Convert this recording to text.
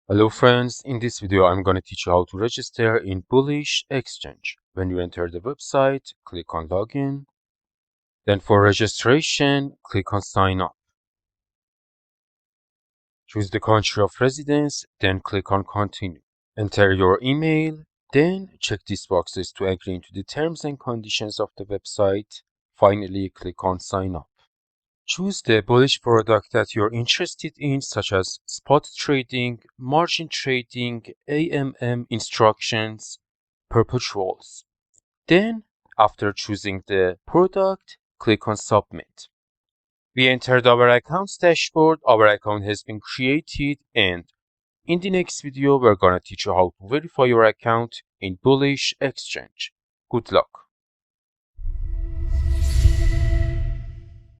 Hello friends, in this video I'm going to teach you how to register in Bullish Exchange. When you enter the website, click on login. Then for registration, click on sign up. Choose the country of residence, then click on continue. Enter your email, then check these boxes to agree to the terms and conditions of the website. Finally, click on sign up. Choose the bullish product that you're interested in, such as spot trading, margin trading, AMM instructions, perpetuals. Then, after choosing the product, click on submit. We entered our account's dashboard, our account has been created, and in the next video, we're gonna teach you how to verify your account in Bullish Exchange. Good luck.